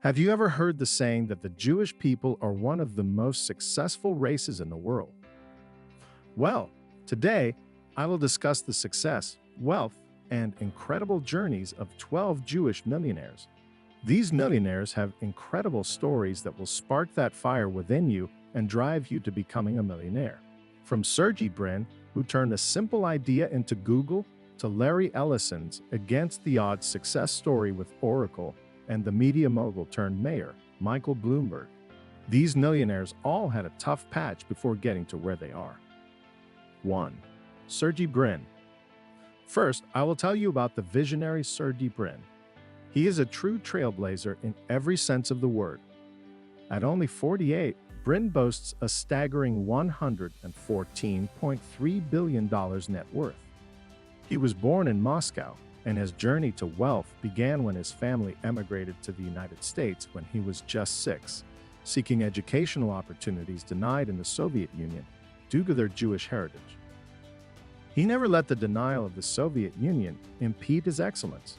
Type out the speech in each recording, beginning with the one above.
Have you ever heard the saying that the Jewish people are one of the most successful races in the world? Well, today I will discuss the success, wealth, and incredible journeys of 12 Jewish millionaires. These millionaires have incredible stories that will spark that fire within you and drive you to becoming a millionaire. From Sergey Brin, who turned a simple idea into Google, to Larry Ellison's against-the-odds success story with Oracle, and the media mogul turned mayor, Michael Bloomberg. These millionaires all had a tough patch before getting to where they are. 1. Sergey Brin. First, I will tell you about the visionary Sergey Brin. He is a true trailblazer in every sense of the word. At only 48, Brin boasts a staggering $114.3 billion net worth. He was born in Moscow, and his journey to wealth began when his family emigrated to the United States when he was just 6, seeking educational opportunities denied in the Soviet Union due to their Jewish heritage. He never let the denial of the Soviet Union impede his excellence.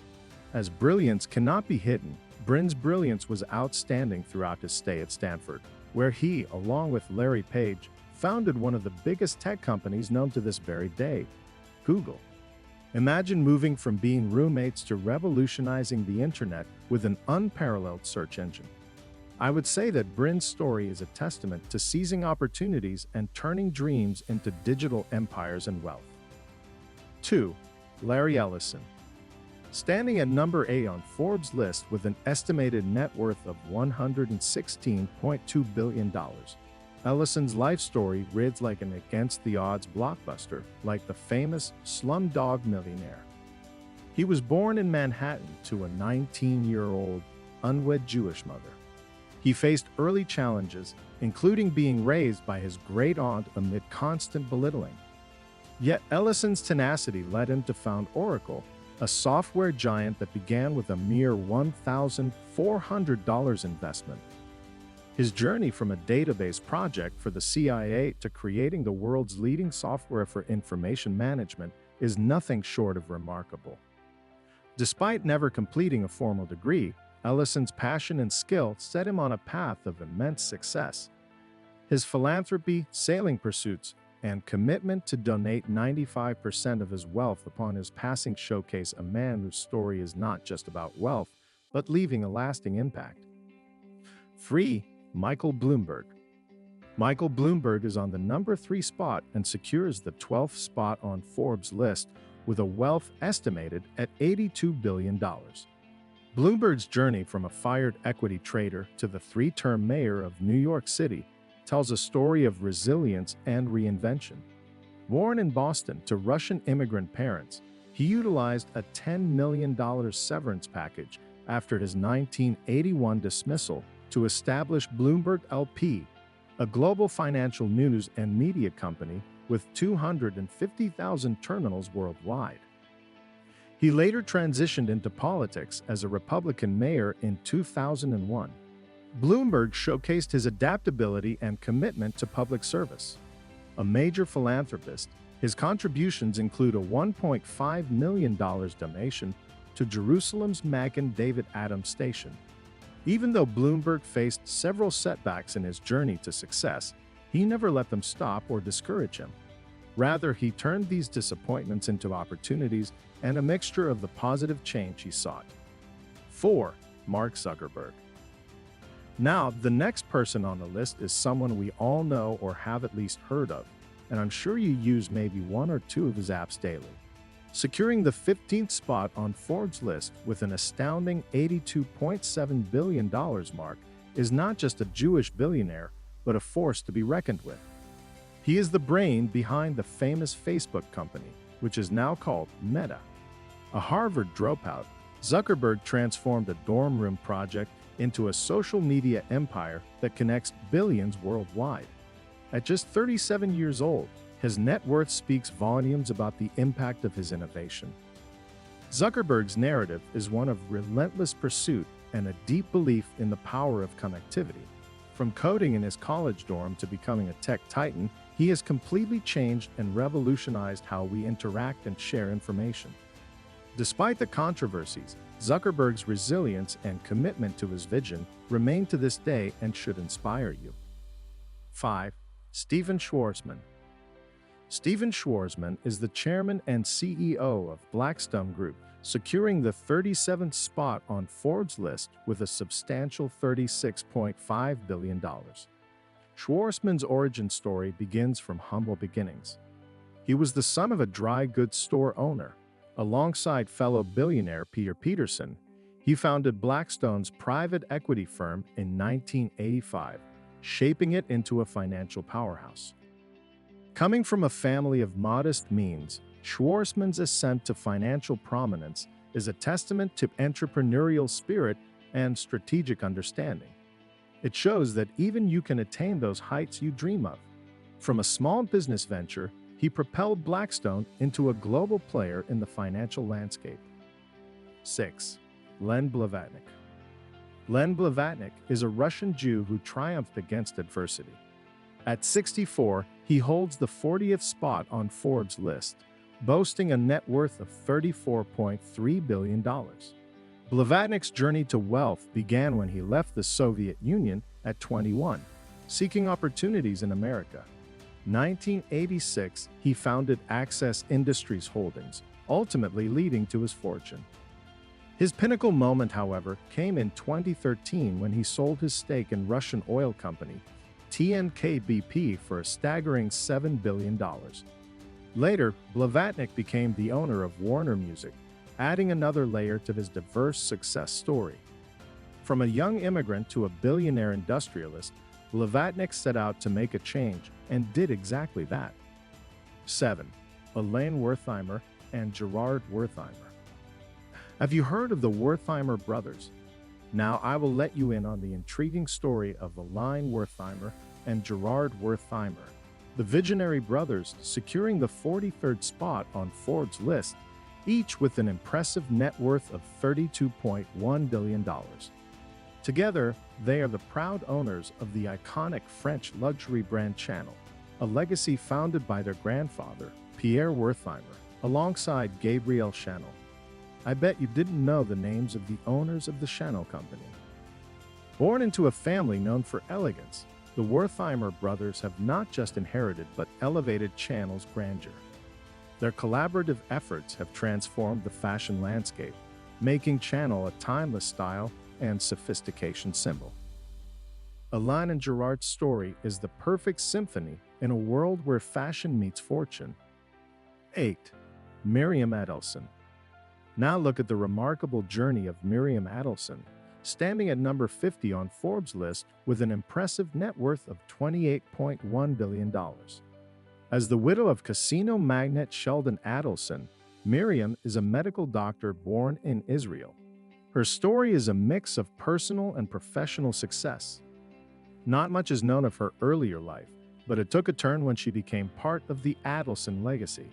As brilliance cannot be hidden, Brin's brilliance was outstanding throughout his stay at Stanford, where he, along with Larry Page, founded one of the biggest tech companies known to this very day, Google. Imagine moving from being roommates to revolutionizing the internet with an unparalleled search engine. I would say that Brin's story is a testament to seizing opportunities and turning dreams into digital empires and wealth. 2. Larry Ellison. Standing at number 8 on Forbes' list with an estimated net worth of $116.2 billion, Ellison's life story reads like an against-the-odds blockbuster, like the famous Slumdog Millionaire. He was born in Manhattan to a 19-year-old, unwed Jewish mother. He faced early challenges, including being raised by his great-aunt amid constant belittling. Yet Ellison's tenacity led him to found Oracle, a software giant that began with a mere $1,400 investment. His journey from a database project for the CIA to creating the world's leading software for information management is nothing short of remarkable. Despite never completing a formal degree, Ellison's passion and skill set him on a path of immense success. His philanthropy, sailing pursuits, and commitment to donate 95% of his wealth upon his passing showcase a man whose story is not just about wealth, but leaving a lasting impact. 3. Michael Bloomberg. Michael Bloomberg is on the number 3 spot and secures the 12th spot on Forbes' list with a wealth estimated at $82 billion. Bloomberg's journey from a fired equity trader to the 3-term mayor of New York City tells a story of resilience and reinvention. Born in Boston to Russian immigrant parents, he utilized a $10 million severance package after his 1981 dismissal to establish Bloomberg LP, a global financial news and media company with 250,000 terminals worldwide. He later transitioned into politics as a Republican mayor in 2001. Bloomberg showcased his adaptability and commitment to public service. A major philanthropist, his contributions include a $1.5 million donation to Jerusalem's Magen David Adams Station. Even though Bloomberg faced several setbacks in his journey to success, he never let them stop or discourage him. Rather, he turned these disappointments into opportunities and a mixture of the positive change he sought. 4. Mark Zuckerberg. Now, the next person on the list is someone we all know or have at least heard of, and I'm sure you use maybe 1 or 2 of his apps daily. Securing the 15th spot on Forbes' list with an astounding $82.7 billion mark is not just a Jewish billionaire, but a force to be reckoned with. He is the brain behind the famous Facebook company, which is now called Meta. A Harvard dropout, Zuckerberg transformed a dorm room project into a social media empire that connects billions worldwide. At just 37 years old, his net worth speaks volumes about the impact of his innovation. Zuckerberg's narrative is one of relentless pursuit and a deep belief in the power of connectivity. From coding in his college dorm to becoming a tech titan, he has completely changed and revolutionized how we interact and share information. Despite the controversies, Zuckerberg's resilience and commitment to his vision remain to this day and should inspire you. 5. Stephen Schwarzman. Stephen Schwarzman is the chairman and CEO of Blackstone Group, securing the 37th spot on Forbes' list with a substantial $36.5 billion. Schwarzman's origin story begins from humble beginnings. He was the son of a dry goods store owner. Alongside fellow billionaire Peter Peterson, he founded Blackstone's private equity firm in 1985, shaping it into a financial powerhouse. Coming from a family of modest means, Schwarzman's ascent to financial prominence is a testament to entrepreneurial spirit and strategic understanding. It shows that even you can attain those heights you dream of. From a small business venture, he propelled Blackstone into a global player in the financial landscape. 6. Len Blavatnik. Len Blavatnik is a Russian Jew who triumphed against adversity. At 64, he holds the 40th spot on Forbes' list, boasting a net worth of $34.3 billion. Blavatnik's journey to wealth began when he left the Soviet Union at 21, seeking opportunities in America. 1986, he founded Access Industries Holdings, ultimately leading to his fortune. His pinnacle moment, however, came in 2013 when he sold his stake in Russian oil company TNK-BP for a staggering $7 billion. Later, Blavatnik became the owner of Warner Music, adding another layer to his diverse success story. From a young immigrant to a billionaire industrialist, Blavatnik set out to make a change and did exactly that. 7. Aline Worheimer and Gerard Worheimer. Have you heard of the Worheimer brothers? Now I will let you in on the intriguing story of Aline Worheimer and Gerard Worheimer, the visionary brothers securing the 43rd spot on Forbes' list, each with an impressive net worth of $32.1 billion. Together, they are the proud owners of the iconic French luxury brand Chanel, a legacy founded by their grandfather, Pierre Worheimer, alongside Gabrielle Chanel. I bet you didn't know the names of the owners of the Chanel company. Born into a family known for elegance, the Worheimer brothers have not just inherited but elevated Chanel's grandeur. Their collaborative efforts have transformed the fashion landscape, making Chanel a timeless style and sophistication symbol. Aline and Gerard's story is the perfect symphony in a world where fashion meets fortune. 8. Miriam and Ellison. Now look at the remarkable journey of Miriam Ellison, standing at number 50 on Forbes' list with an impressive net worth of $28.1 billion. As the widow of casino magnate Sheldon Adelson, Miriam is a medical doctor born in Israel. Her story is a mix of personal and professional success. Not much is known of her earlier life, but it took a turn when she became part of the Adelson legacy.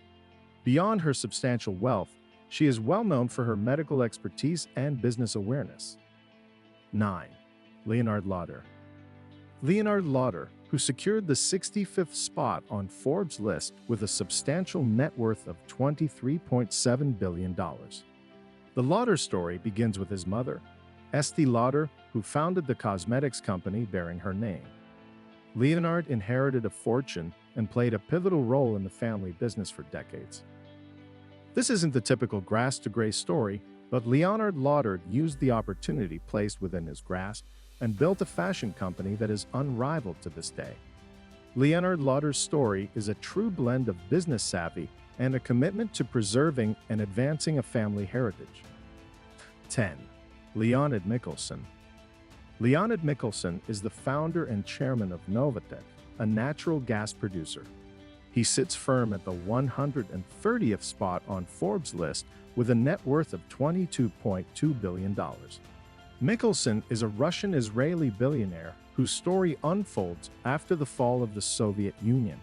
Beyond her substantial wealth, she is well known for her medical expertise and business awareness. 9. Leonard Lauder. Leonard Lauder, who secured the 65th spot on Forbes' list with a substantial net worth of $23.7 billion. The Lauder story begins with his mother, Estee Lauder, who founded the cosmetics company bearing her name. Leonard inherited a fortune and played a pivotal role in the family business for decades. This isn't the typical grass-to-grace story, but Leonard Lauder used the opportunity placed within his grasp and built a fashion company that is unrivaled to this day. Leonard Lauder's story is a true blend of business savvy and a commitment to preserving and advancing a family heritage. 10. Leonid Melson. Leonid Melson is the founder and chairman of Novatek, a natural gas producer. He sits firm at the 130th spot on Forbes' list with a net worth of $22.2 billion. Melson is a Russian-Israeli billionaire whose story unfolds after the fall of the Soviet Union.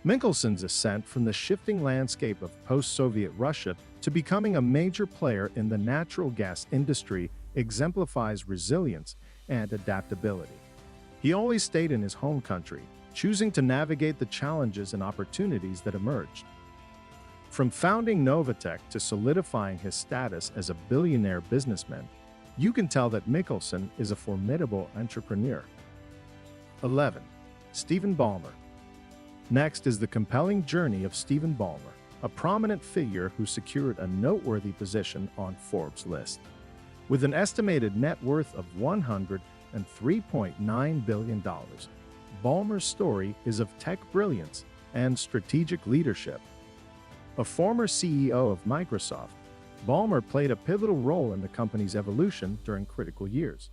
Melson's ascent from the shifting landscape of post-Soviet Russia to becoming a major player in the natural gas industry exemplifies resilience and adaptability. He always stayed in his home country, choosing to navigate the challenges and opportunities that emerged. From founding Novatech to solidifying his status as a billionaire businessman, you can tell that Michelson is a formidable entrepreneur. 11. Stephen Balmer. Next is the compelling journey of Stephen Balmer, a prominent figure who secured a noteworthy position on Forbes' list. With an estimated net worth of $103.9 billion, Balmer's story is of tech brilliance and strategic leadership. A former CEO of Microsoft, Balmer played a pivotal role in the company's evolution during critical years.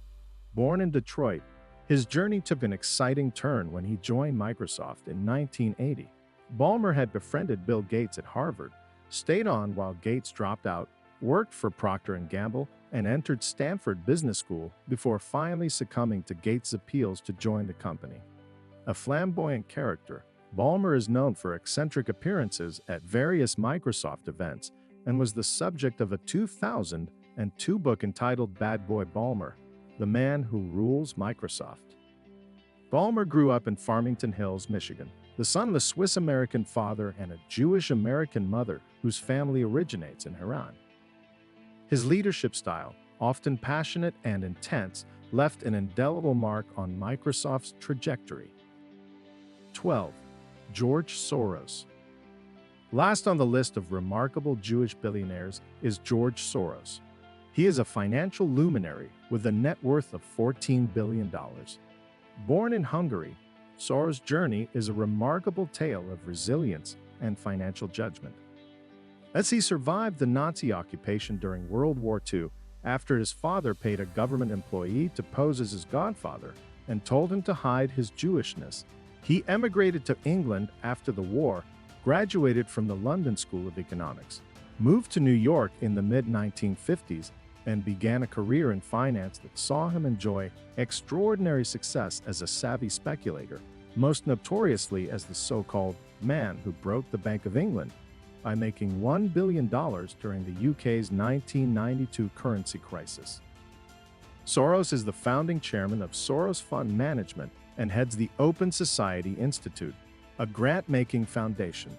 Born in Detroit, his journey took an exciting turn when he joined Microsoft in 1980. Balmer had befriended Bill Gates at Harvard, stayed on while Gates dropped out, worked for Procter & Gamble, and entered Stanford Business School before finally succumbing to Gates' appeals to join the company. A flamboyant character, Balmer is known for eccentric appearances at various Microsoft events and was the subject of a 2002 book entitled Bad Boy Balmer, The Man Who Rules Microsoft. Balmer grew up in Farmington Hills, Michigan, the son of a Swiss-American father and a Jewish-American mother whose family originates in Iran. His leadership style, often passionate and intense, left an indelible mark on Microsoft's trajectory. 12. George Soros. Last on the list of remarkable Jewish billionaires is George Soros. He is a financial luminary with a net worth of $14 billion. Born in Hungary, Soros' journey is a remarkable tale of resilience and financial judgment. As he survived the Nazi occupation during World War II, after his father paid a government employee to pose as his godfather and told him to hide his Jewishness, he emigrated to England after the war, graduated from the London School of Economics, moved to New York in the mid-1950s, and began a career in finance that saw him enjoy extraordinary success as a savvy speculator, most notoriously as the so-called man who broke the Bank of England by making $1 billion during the UK's 1992 currency crisis. Soros is the founding chairman of Soros Fund Management and heads the Open Society Institute, a grant-making foundation.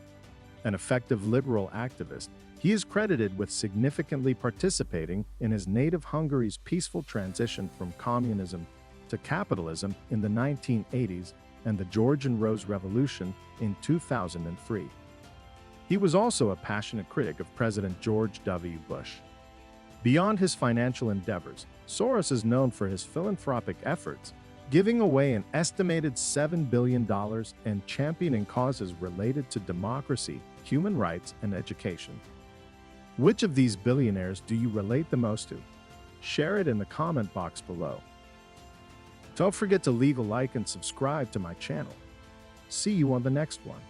An effective liberal activist, he is credited with significantly participating in his native Hungary's peaceful transition from communism to capitalism in the 1980s and the Georgian Rose Revolution in 2003. He was also a passionate critic of President George W. Bush. Beyond his financial endeavors, Soros is known for his philanthropic efforts, giving away an estimated $7 billion and championing causes related to democracy, human rights, and education. Which of these billionaires do you relate the most to? Share it in the comment box below. Don't forget to leave a like and subscribe to my channel. See you on the next one.